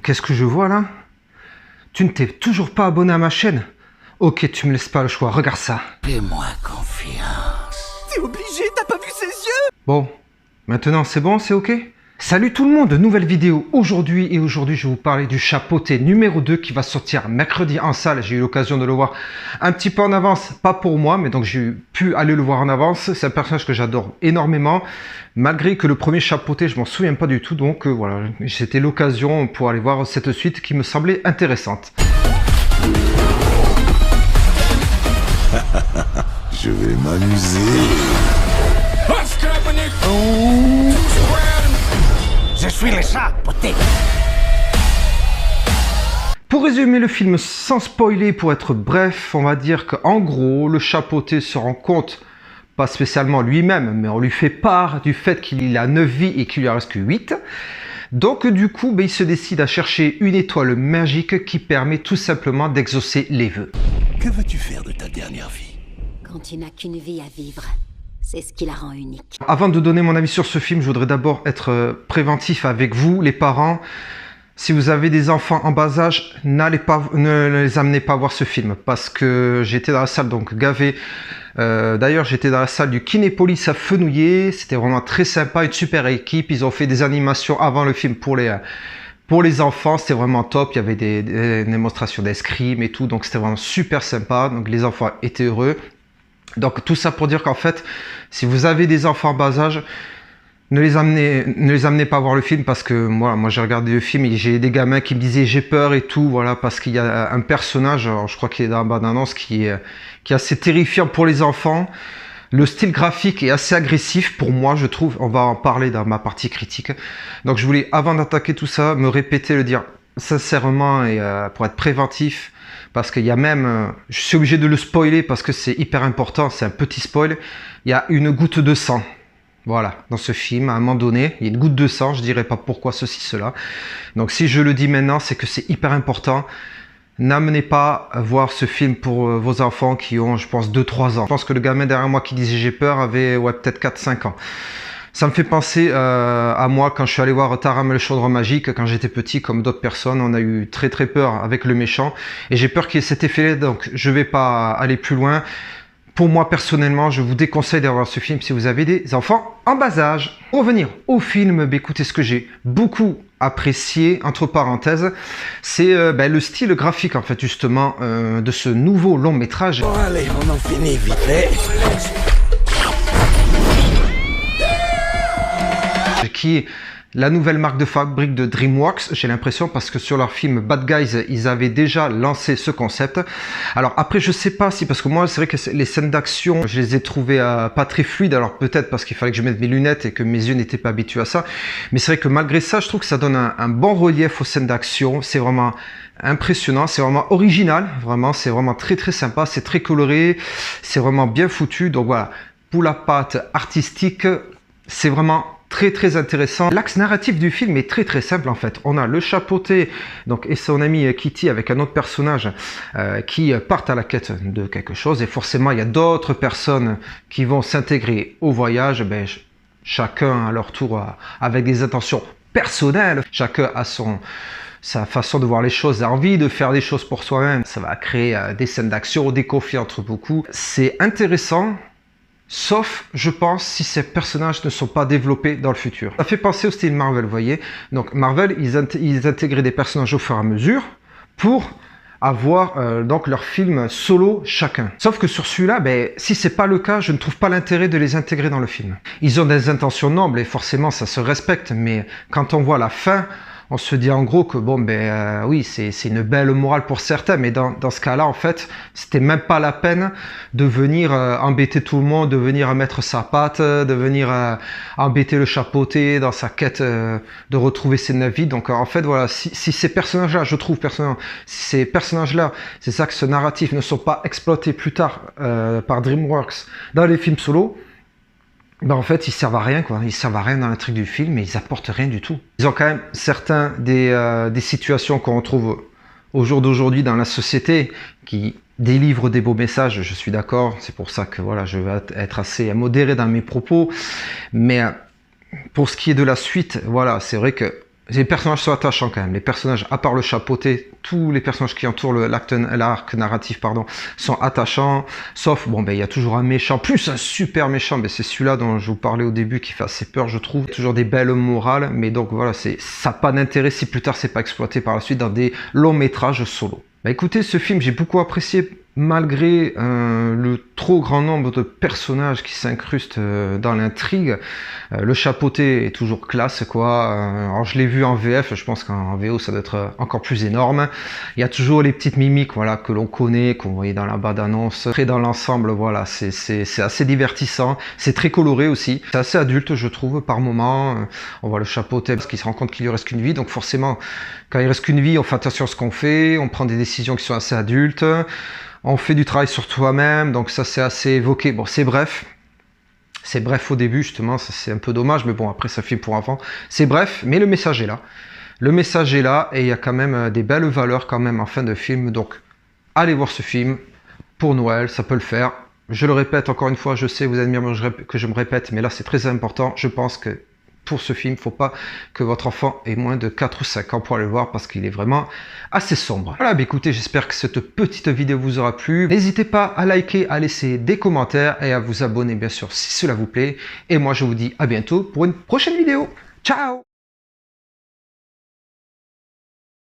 qu'est-ce que je vois là? Tu ne t'es toujours pas abonné à ma chaîne? Ok, tu me laisses pas le choix, regarde ça. Fais-moi confiance. T'es obligé, t'as pas vu ses yeux? Bon, maintenant c'est bon, c'est ok? Salut tout le monde, nouvelle vidéo aujourd'hui je vais vous parler du Chapeauté numéro 2 qui va sortir mercredi en salle. J'ai eu l'occasion de le voir un petit peu en avance, pas pour moi, mais donc j'ai pu aller le voir en avance. C'est un personnage que j'adore énormément, malgré que le premier Chapeauté, je m'en souviens pas du tout, donc voilà, c'était l'occasion pour aller voir cette suite qui me semblait intéressante. Je vais m'amuser. Je suis le Chapeauté. Pour résumer le film sans spoiler, pour être bref, on va dire qu'en gros, le Chapeauté se rend compte, pas spécialement lui-même, mais on lui fait part du fait qu'il a 9 vies et qu'il lui en reste que 8. Donc du coup, il se décide à chercher une étoile magique qui permet tout simplement d'exaucer les vœux. Que veux-tu faire de ta dernière vie? Quand tu n'as qu'une vie à vivre, c'est ce qui la rend unique. Avant de donner mon avis sur ce film, je voudrais d'abord être préventif avec vous, les parents. Si vous avez des enfants en bas âge, ne les amenez pas voir ce film, parce que j'étais dans la salle donc gavé. D'ailleurs, j'étais dans la salle du Kinépolis à Fenouillet. C'était vraiment très sympa, une super équipe. Ils ont fait des animations avant le film pour les enfants. C'était vraiment top. Il y avait des démonstrations d'escrime et tout, donc c'était vraiment super sympa. Donc les enfants étaient heureux. Donc tout ça pour dire qu'en fait, si vous avez des enfants en bas âge, ne les amenez pas voir le film, parce que moi j'ai regardé le film et j'ai des gamins qui me disaient j'ai peur et tout, voilà, parce qu'il y a un personnage, alors je crois qu'il est dans la bande-annonce, qui est assez terrifiant pour les enfants. Le style graphique est assez agressif pour moi, je trouve. On va en parler dans ma partie critique. Donc je voulais, avant d'attaquer tout ça, me répéter, le dire sincèrement et pour être préventif. Parce qu'il y a même, je suis obligé de le spoiler parce que c'est hyper important, c'est un petit spoil. Il y a une goutte de sang. Voilà, dans ce film, à un moment donné, il y a une goutte de sang, je dirais pas pourquoi ceci, cela. Donc si je le dis maintenant, c'est que c'est hyper important. N'amenez pas à voir ce film pour vos enfants qui ont, je pense, 2-3 ans. Je pense que le gamin derrière moi qui disait j'ai peur avait peut-être 4-5 ans. Ça me fait penser à moi quand je suis allé voir Taram le chaudron magique quand j'étais petit, comme d'autres personnes. On a eu très peur avec le méchant et j'ai peur qu'il y ait cet effet-là, donc je vais pas aller plus loin. Pour moi personnellement, je vous déconseille d'aller voir ce film si vous avez des enfants en bas âge. Pour revenir au film, écoutez, ce que j'ai beaucoup apprécié, entre parenthèses, c'est le style graphique en fait justement de ce nouveau long métrage. Bon allez, on en finit vite fait. Qui est la nouvelle marque de fabrique de DreamWorks, j'ai l'impression, parce que sur leur film Bad Guys, ils avaient déjà lancé ce concept. Alors après, je sais pas si, parce que moi, c'est vrai que les scènes d'action, je les ai trouvées pas très fluides, alors peut-être parce qu'il fallait que je mette mes lunettes et que mes yeux n'étaient pas habitués à ça, mais c'est vrai que malgré ça, je trouve que ça donne un bon relief aux scènes d'action. C'est vraiment impressionnant, c'est vraiment original, vraiment, c'est vraiment très sympa, c'est très coloré, c'est vraiment bien foutu, donc voilà, pour la patte artistique, c'est vraiment très intéressant. L'axe narratif du film est très simple en fait. On a le Chapeauté donc, et son ami Kitty avec un autre personnage qui partent à la quête de quelque chose, et forcément il y a d'autres personnes qui vont s'intégrer au voyage, chacun à leur tour avec des intentions personnelles, chacun a sa façon de voir les choses, a envie de faire des choses pour soi-même. Ça va créer des scènes d'action, des conflits entre beaucoup. C'est intéressant. Sauf, je pense, si ces personnages ne sont pas développés dans le futur. Ça fait penser au style Marvel, vous voyez. Donc Marvel, ils intégraient des personnages au fur et à mesure pour avoir donc leur film solo chacun. Sauf que sur celui-là, si c'est pas le cas, je ne trouve pas l'intérêt de les intégrer dans le film. Ils ont des intentions nobles et forcément ça se respecte, mais quand on voit la fin, on se dit en gros que bon oui, c'est une belle morale pour certains, mais dans ce cas-là en fait c'était même pas la peine de venir embêter tout le monde, de venir mettre sa patte, de venir embêter le Chapeauté dans sa quête de retrouver ses 9 vies. Donc en fait voilà, si ces personnages-là, je trouve personnellement, si ces personnages-là, ces axes narratifs ne sont pas exploités plus tard par DreamWorks dans les films solo, en fait, ils servent à rien, quoi. Ils servent à rien dans l'intrigue du film, mais ils apportent rien du tout. Ils ont quand même certains des situations qu'on retrouve au jour d'aujourd'hui dans la société qui délivrent des beaux messages, je suis d'accord. C'est pour ça que voilà, je vais être assez modéré dans mes propos. Mais pour ce qui est de la suite, voilà, c'est vrai que Les personnages sont attachants quand même. Les personnages, à part le chapeauté, tous les personnages qui entourent l'arc narratif, pardon, sont attachants. Sauf, bon, ben, il y a toujours un méchant, plus un super méchant. Ben, c'est celui-là dont je vous parlais au début qui fait assez peur, je trouve. Toujours des belles morales, mais donc voilà, ça n'a pas d'intérêt si plus tard c'est pas exploité par la suite dans des longs métrages solo. Ben, écoutez, ce film, j'ai beaucoup apprécié. Malgré le trop grand nombre de personnages qui s'incrustent dans l'intrigue, le chapeauté est toujours classe, quoi. Alors je l'ai vu en VF, je pense qu'en VO ça doit être encore plus énorme. Il y a toujours les petites mimiques, voilà, que l'on connaît, qu'on voyait dans la bande-annonce. Après dans l'ensemble, voilà, c'est assez divertissant, c'est très coloré aussi. C'est assez adulte, je trouve, par moment. On voit le chapeauté parce qu'il se rend compte qu'il lui reste qu'une vie, donc forcément, quand il reste qu'une vie, on fait attention à ce qu'on fait, on prend des décisions qui sont assez adultes. On fait du travail sur toi-même, donc ça c'est assez évoqué. Bon, c'est bref. C'est bref au début, justement, ça c'est un peu dommage, mais bon, après ça fait pour enfants. C'est bref, mais le message est là. Le message est là, et il y a quand même des belles valeurs quand même en fin de film. Donc, allez voir ce film pour Noël, ça peut le faire. Je le répète encore une fois, je sais, vous allez me dire que je me répète, mais là c'est très important. Je pense que pour ce film, il ne faut pas que votre enfant ait moins de 4 ou 5 ans pour aller le voir parce qu'il est vraiment assez sombre. Voilà, bah écoutez, j'espère que cette petite vidéo vous aura plu. N'hésitez pas à liker, à laisser des commentaires et à vous abonner bien sûr si cela vous plaît. Et moi je vous dis à bientôt pour une prochaine vidéo. Ciao!